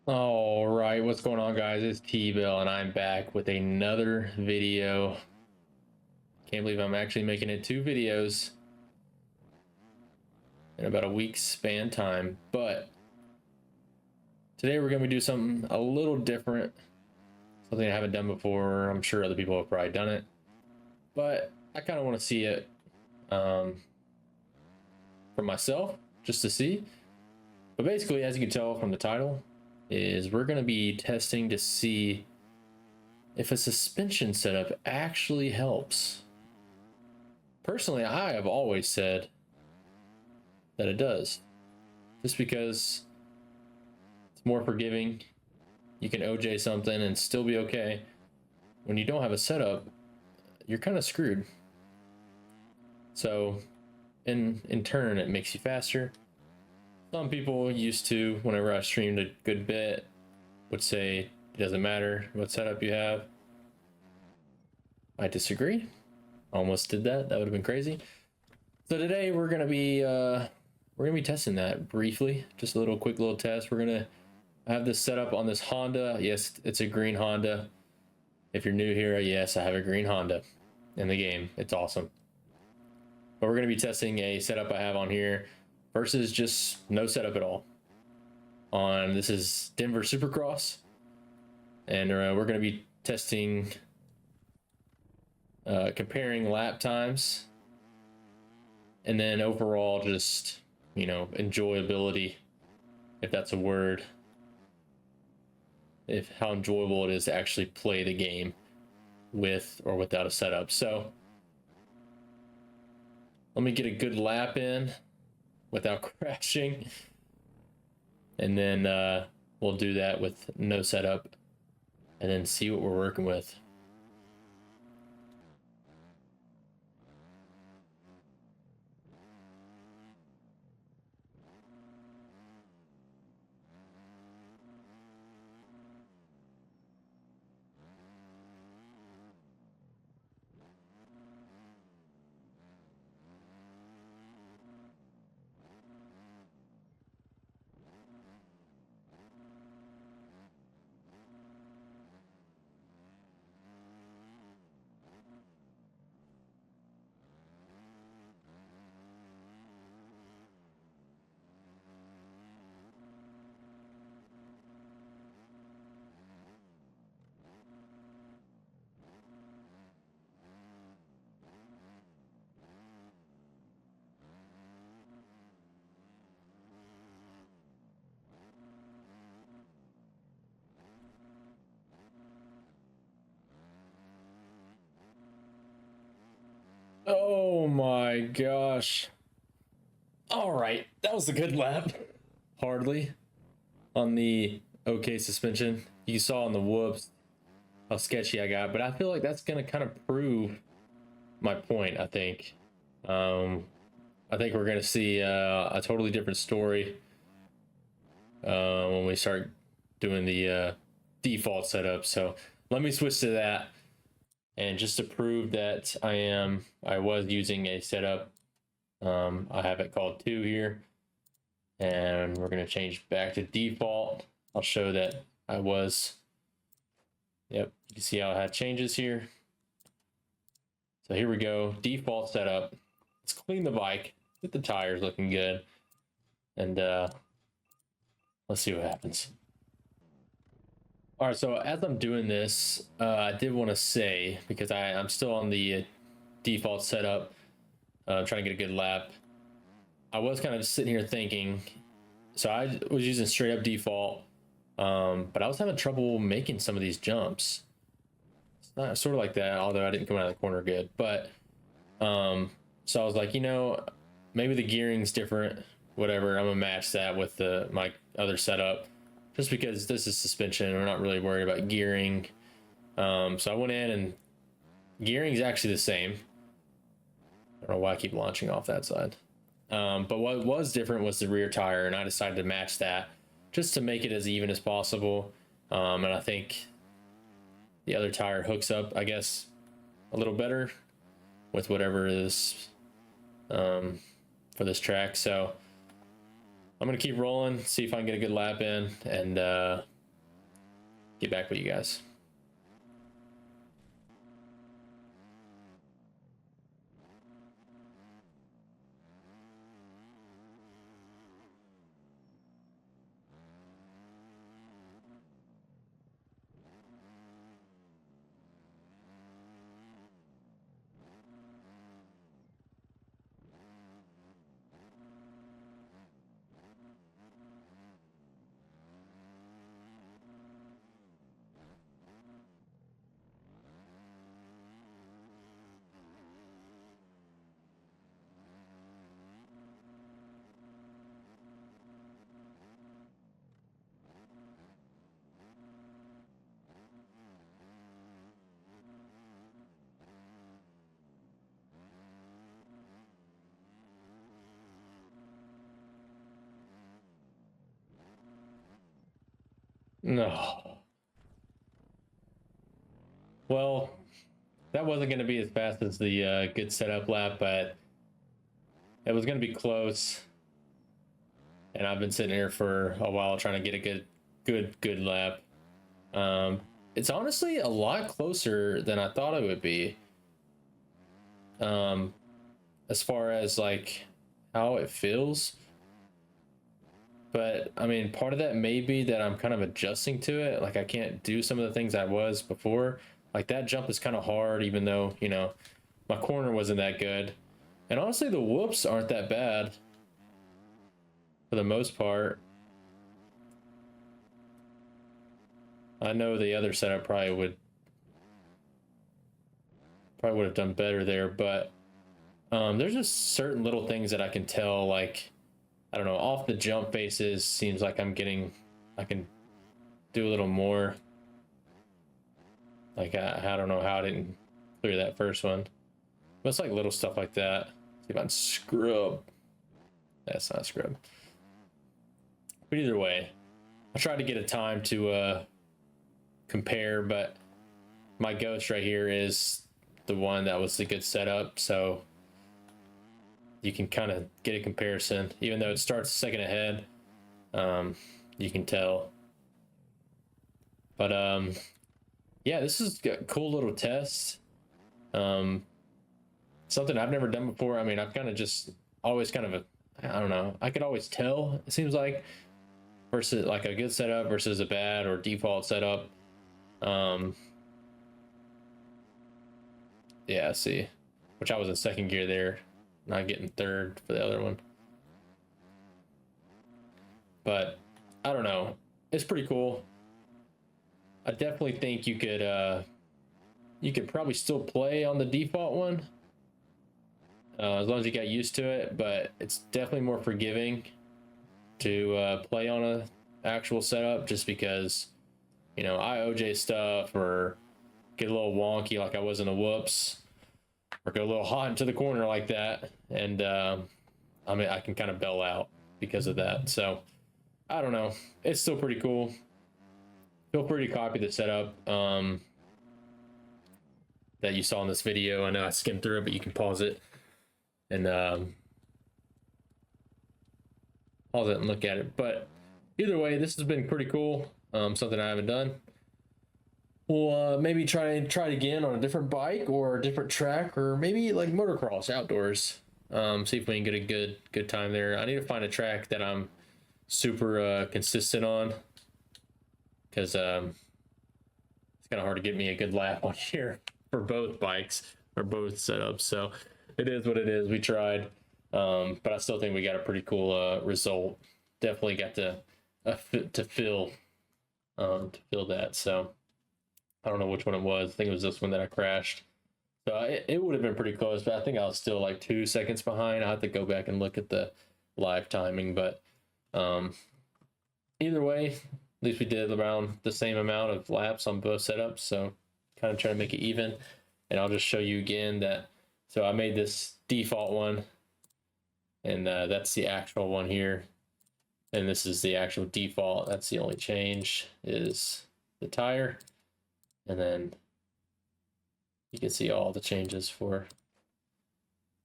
All right, what's going on, guys? It's TBell, and I'm back with another video. Can't believe I'm actually making it 2 videos in about a week's span time. But today we're going to do something a little different, something I haven't done before. I'm sure other people have probably done it, but I kind of want to see it for myself, just to see. But basically, as you can tell from the title, is we're going to be testing to see if a suspension setup actually helps. Personally, I have always said that it does, just because it's more forgiving. You can OJ something and still be okay. When you don't have a setup, you're kind of screwed. So in turn, it makes you faster. Some people used to, whenever I streamed a good bit, would say it doesn't matter what setup you have. I disagree. Almost did that. That would have been crazy. So today we're gonna be testing that briefly. Just a little quick little test. We're gonna have this set up on this Honda. Yes, it's a green Honda. If you're new here, yes, I have a green Honda in the game. It's awesome. But we're gonna be testing a setup I have on here versus just no setup at all. This is Denver Supercross, and we're gonna be testing, comparing lap times, and then overall just, enjoyability, if that's a word, if how enjoyable it is to actually play the game with or without a setup. So let me get a good lap in without crashing, and then we'll do that with no setup and then see what we're working with. Oh my gosh. All right, that was a good lap. Hardly on the okay suspension. You saw on the whoops how sketchy I got, but I feel like that's gonna kind of prove my point. I think we're gonna see a totally different story when we start doing the default setup. So let me switch to that, and just to prove that I was using a setup. I have it called 2 here, and we're going to change back to default. I'll show that I was. Yep, you can see how I had changes here. So here we go, default setup. Let's clean the bike, get the tires looking good, and let's see what happens. All right, so as I'm doing this, I did want to say, because I'm still on the default setup, trying to get a good lap. I was kind of sitting here thinking, so I was using straight up default, but I was having trouble making some of these jumps. It's not sort of like that, although I didn't come out of the corner good. But so I was like, maybe the gearing's different. Whatever, I'm gonna match that with my other setup, just because this is suspension. We're not really worried about gearing. So I went in, and gearing is actually the same. I don't know why I keep launching off that side. But what was different was the rear tire, and I decided to match that just to make it as even as possible. And I think the other tire hooks up, I guess, a little better with whatever is for this track. So I'm gonna keep rolling, see if I can get a good lap in, and get back with you guys. No. Well, that wasn't going to be as fast as the good setup lap, but it was going to be close. And I've been sitting here for a while trying to get a good lap. It's honestly a lot closer than I thought it would be. As far as like how it feels. But I mean, part of that may be that I'm kind of adjusting to it. Like I can't do some of the things I was before. Like that jump is kind of hard, even though, you know, my corner wasn't that good. And honestly, the whoops aren't that bad for the most part. I know the other setup probably would have done better there, but there's just certain little things that I can tell, like, I don't know, off the jump faces seems like I can do a little more. Like, I don't know how I didn't clear that first one. But it's like little stuff like that. See if I can scrub. That's not scrub. But either way, I tried to get a time to compare, but my ghost right here is the one that was the good setup, so you can kind of get a comparison. Even though it starts a second ahead, you can tell. But yeah, this is a cool little test. Something I've never done before. I mean, I've kind of just always kind of I don't know, I could always tell, it seems like, versus like a good setup versus a bad or default setup. Yeah, see, which I was in second gear there, not getting third for the other one. But I don't know, it's pretty cool. I definitely think you could probably still play on the default one, as long as you got used to it, but it's definitely more forgiving to play on a actual setup, just because, you know, IOJ stuff or get a little wonky like I was in the whoops, or go a little hot into the corner like that, and I mean, I can kind of bail out because of that. So I don't know, it's still pretty cool. Feel free to copy the setup that you saw in this video. I know I skimmed through it, but you can pause it and look at it. But either way, this has been pretty cool. Something I haven't done. We'll maybe try it again on a different bike or a different track, or maybe like motocross outdoors. See if we can get a good time there. I need to find a track that I'm super consistent on, because it's kind of hard to get me a good lap on here for both bikes or both setups. So it is what it is. We tried, but I still think we got a pretty cool result. Definitely got to feel that. So I don't know which one it was. I think it was this one that I crashed. So it would have been pretty close, but I think I was still like 2 seconds behind. I'll have to go back and look at the live timing, but either way, at least we did around the same amount of laps on both setups. So kind of trying to make it even. And I'll just show you again that, so I made this default one, and that's the actual one here. And this is the actual default. That's the only change, is the tire. And then you can see all the changes for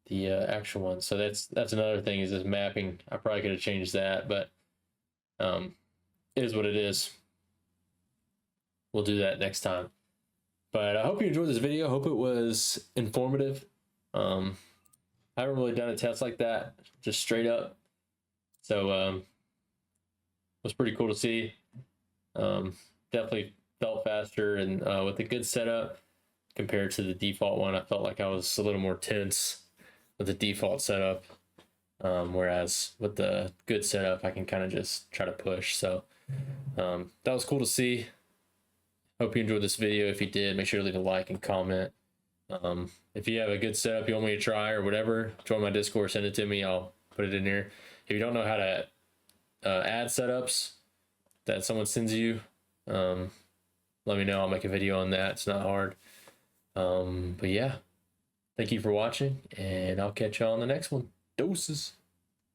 the actual one. So that's another thing, is this mapping. I probably could have changed that, but it is what it is. we'll do that next time. But I hope you enjoyed this video. Hope it was informative. I haven't really done a test like that, just straight up. So it was pretty cool to see. Definitely felt faster, and with a good setup compared to the default one, I felt like I was a little more tense with the default setup. Whereas with the good setup, I can kind of just try to push. So that was cool to see. Hope you enjoyed this video. If you did, make sure to leave a like and comment. If you have a good setup you want me to try or whatever, join my Discord, send it to me. I'll put it in here. If you don't know how to add setups that someone sends you, let me know. I'll make a video on that. It's not hard. But yeah, thank you for watching, and I'll catch y'all on the next one. Doses.